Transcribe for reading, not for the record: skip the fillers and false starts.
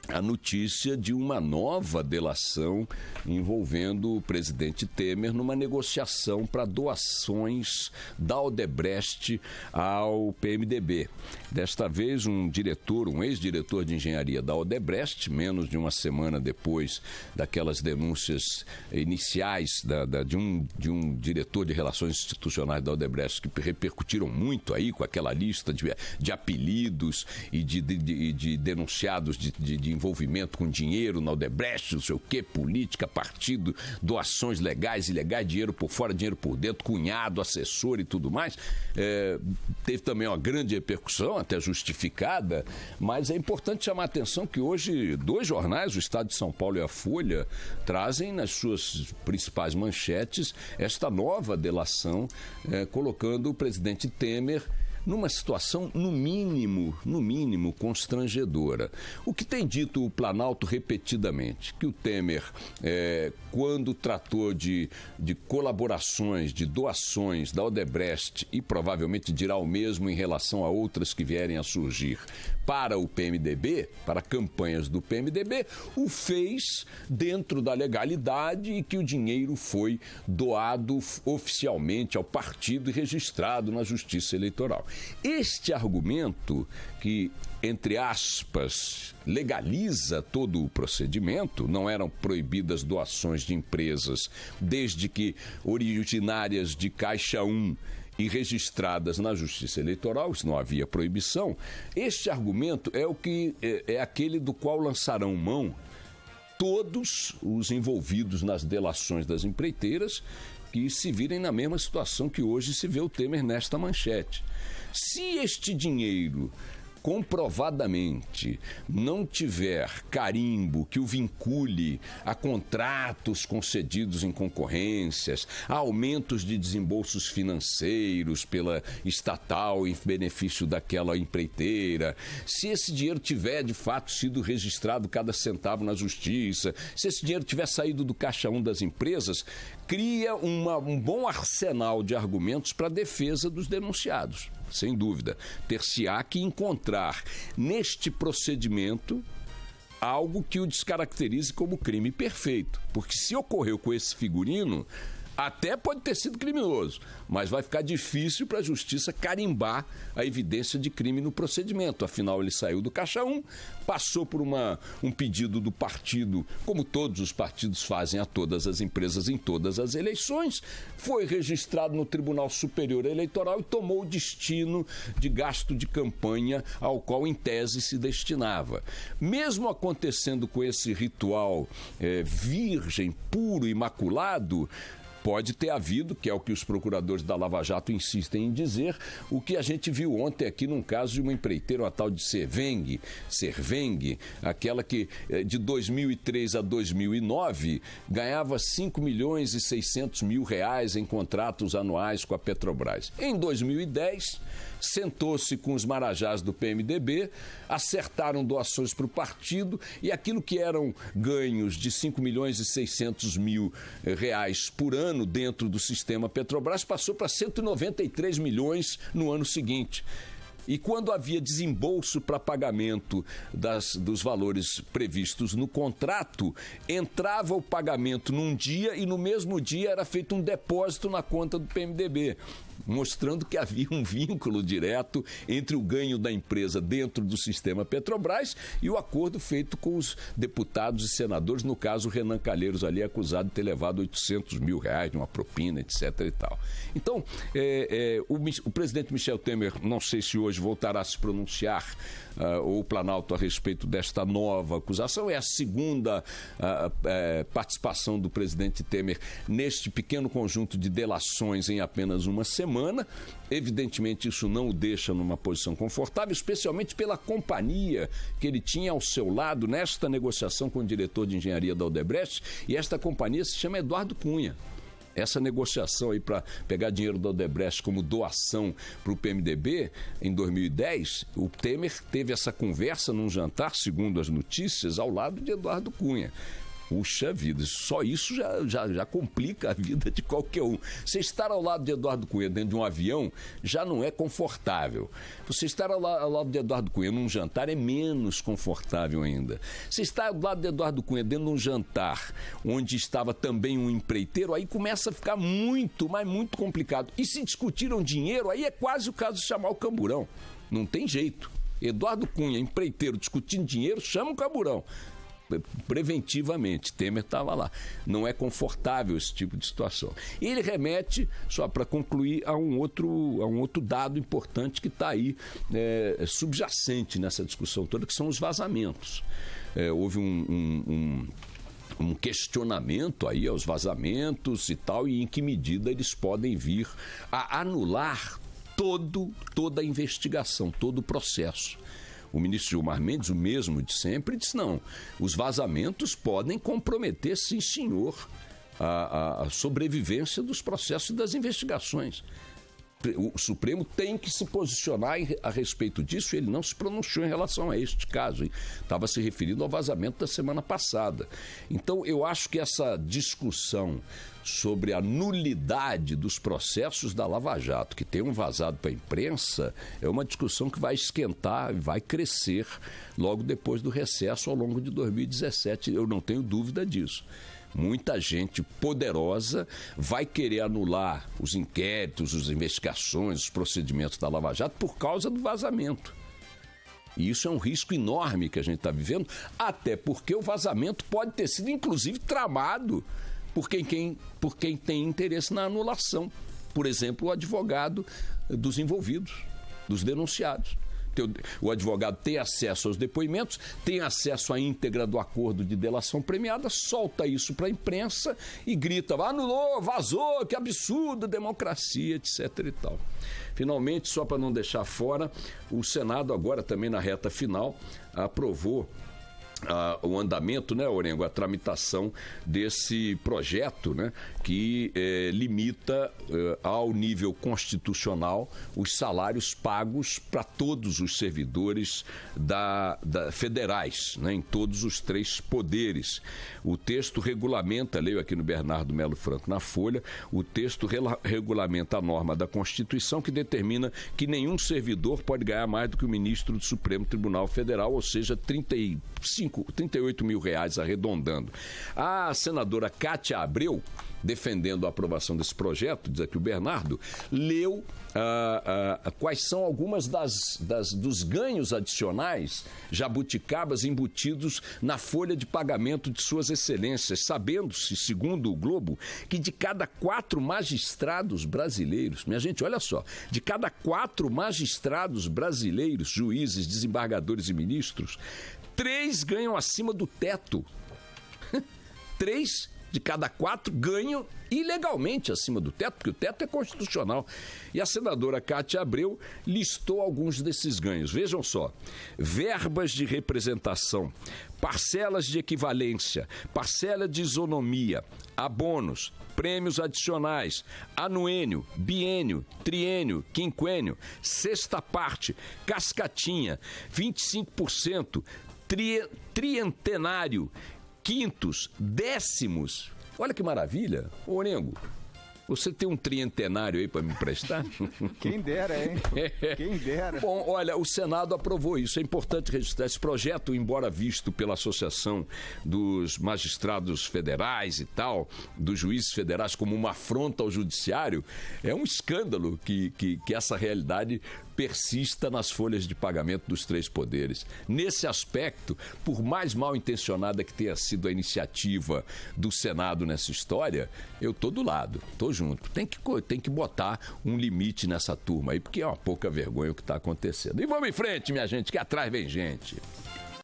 a notícia de uma nova delação envolvendo o presidente Temer numa negociação para doações da Odebrecht ao PMDB. Desta vez, um ex-diretor de engenharia da Odebrecht, menos de uma semana depois daquelas denúncias iniciais de um diretor de relações institucionais da Odebrecht que repercutiram muito aí com aquela lista de apelidos e de denunciados de envolvimento com dinheiro na Odebrecht, não sei o quê, política, partido, doações legais, ilegais, dinheiro por fora, dinheiro por dentro, cunhado, assessor e tudo mais. Teve também uma grande repercussão, até justificada, mas é importante chamar a atenção que hoje 2 jornais, o Estado de São Paulo e a Folha, trazem nas suas principais manchetes esta nova delação, colocando o presidente Temer numa situação, no mínimo, constrangedora. O que tem dito o Planalto repetidamente? Que o Temer, quando tratou de colaborações, de doações da Odebrecht, e provavelmente dirá o mesmo em relação a outras que vierem a surgir para o PMDB, para campanhas do PMDB, o fez dentro da legalidade e que o dinheiro foi doado oficialmente ao partido e registrado na Justiça Eleitoral. Este argumento que, entre aspas, legaliza todo o procedimento, não eram proibidas doações de empresas desde que originárias de Caixa 1 e registradas na Justiça Eleitoral, isso não havia proibição. Este argumento é aquele do qual lançarão mão todos os envolvidos nas delações das empreiteiras que se virem na mesma situação que hoje se vê o Temer nesta manchete. Se este dinheiro comprovadamente não tiver carimbo que o vincule a contratos concedidos em concorrências, a aumentos de desembolsos financeiros pela estatal em benefício daquela empreiteira, se esse dinheiro tiver de fato sido registrado cada centavo na justiça, se esse dinheiro tiver saído do caixa 1 das empresas, cria um bom arsenal de argumentos para a defesa dos denunciados. Sem dúvida, ter-se-á que encontrar neste procedimento algo que o descaracterize como crime perfeito. Porque se ocorreu com esse figurino, até pode ter sido criminoso, mas vai ficar difícil para a justiça carimbar a evidência de crime no procedimento. Afinal, ele saiu do Caixa 1, passou por um pedido do partido, como todos os partidos fazem a todas as empresas em todas as eleições, foi registrado no Tribunal Superior Eleitoral e tomou o destino de gasto de campanha ao qual, em tese, se destinava. Mesmo acontecendo com esse ritual virgem, puro, imaculado, pode ter havido, que é o que os procuradores da Lava Jato insistem em dizer, o que a gente viu ontem aqui num caso de uma empreiteira, uma tal de Serveng, aquela que de 2003 a 2009 ganhava 5 milhões e 600 mil reais em contratos anuais com a Petrobras. Em 2010, sentou-se com os marajás do PMDB, acertaram doações para o partido e aquilo que eram ganhos de 5 milhões e 600 mil reais por ano dentro do sistema Petrobras passou para 193 milhões no ano seguinte. E quando havia desembolso para pagamento dos valores previstos no contrato, entrava o pagamento num dia e no mesmo dia era feito um depósito na conta do PMDB, mostrando que havia um vínculo direto entre o ganho da empresa dentro do sistema Petrobras e o acordo feito com os deputados e senadores, no caso o Renan Calheiros ali acusado de ter levado 800 mil reais de uma propina, etc. e tal. Então, o presidente Michel Temer, não sei se hoje voltará a se pronunciar ou o Planalto a respeito desta nova acusação, é a segunda participação do presidente Temer neste pequeno conjunto de delações em apenas uma semana. Evidentemente isso não o deixa numa posição confortável, especialmente pela companhia que ele tinha ao seu lado nesta negociação com o diretor de engenharia da Odebrecht, e esta companhia se chama Eduardo Cunha. Essa negociação aí para pegar dinheiro da Odebrecht como doação para o PMDB, em 2010, o Temer teve essa conversa num jantar, segundo as notícias, ao lado de Eduardo Cunha. Puxa vida, só isso já complica a vida de qualquer um. Você estar ao lado de Eduardo Cunha dentro de um avião já não é confortável. Você estar ao lado de Eduardo Cunha num jantar é menos confortável ainda. Você estar ao lado de Eduardo Cunha dentro de um jantar onde estava também um empreiteiro, aí começa a ficar muito, mas muito complicado. E se discutiram dinheiro, aí é quase o caso de chamar o camburão. Não tem jeito. Eduardo Cunha, empreiteiro, discutindo dinheiro, chama o camburão. Preventivamente, Temer estava lá. Não é confortável esse tipo de situação. E ele remete, só para concluir, a um outro dado importante que está aí subjacente nessa discussão toda, que são os vazamentos. Houve um questionamento aí aos vazamentos e tal, e em que medida eles podem vir a anular toda a investigação, todo o processo. O ministro Gilmar Mendes, o mesmo de sempre, disse não, os vazamentos podem comprometer, sim senhor, a sobrevivência dos processos e das investigações. O Supremo tem que se posicionar a respeito disso, e ele não se pronunciou em relação a este caso. Estava se referindo ao vazamento da semana passada. Então, eu acho que essa discussão sobre a nulidade dos processos da Lava Jato, que tenham vazado para a imprensa, é uma discussão que vai esquentar e vai crescer logo depois do recesso ao longo de 2017. Eu não tenho dúvida disso. Muita gente poderosa vai querer anular os inquéritos, as investigações, os procedimentos da Lava Jato por causa do vazamento. E isso é um risco enorme que a gente está vivendo, até porque o vazamento pode ter sido, inclusive, tramado por quem tem interesse na anulação. Por exemplo, o advogado dos envolvidos, dos denunciados. O advogado tem acesso aos depoimentos, tem acesso à íntegra do acordo de delação premiada, solta isso para a imprensa e grita, anulou, vazou, que absurdo, democracia, etc. e tal. Finalmente, só para não deixar fora, o Senado agora também na reta final aprovou o andamento, né, Orengo, a tramitação desse projeto, né, que limita ao nível constitucional os salários pagos para todos os servidores federais, né, em todos os 3 poderes. O texto regulamenta, leio aqui no Bernardo Melo Franco na Folha, o texto regulamenta a norma da Constituição que determina que nenhum servidor pode ganhar mais do que o ministro do Supremo Tribunal Federal, ou seja, 38 mil reais arredondando. A senadora Cátia Abreu, defendendo a aprovação desse projeto, diz aqui o Bernardo, leu quais são algumas dos ganhos adicionais jabuticabas embutidos na folha de pagamento de suas excelências, sabendo-se, segundo o Globo, que de cada 4 magistrados brasileiros, minha gente, olha só, de cada 4 magistrados brasileiros, juízes, desembargadores e ministros, 3 ganham acima do teto. 3 de cada 4 ganham ilegalmente acima do teto, porque o teto é constitucional. E a senadora Cátia Abreu listou alguns desses ganhos. Vejam só: verbas de representação, parcelas de equivalência, parcela de isonomia, abonos, prêmios adicionais, anuênio, biênio, triênio, quinquênio, sexta parte, cascatinha, 25%, trientenário, quintos, décimos. Olha que maravilha. Ô, Orengo, você tem um trientenário aí para me emprestar? Quem dera, hein? Quem dera. Bom, olha, o Senado aprovou isso. É importante registrar esse projeto, embora visto pela Associação dos Magistrados Federais e tal, dos juízes federais como uma afronta ao judiciário, é um escândalo que essa realidade persista nas folhas de pagamento dos 3 poderes. Nesse aspecto, por mais mal intencionada que tenha sido a iniciativa do Senado nessa história, eu tô do lado, tô junto. Tem que botar um limite nessa turma aí, porque é uma pouca vergonha o que está acontecendo. E vamos em frente, minha gente, que atrás vem gente.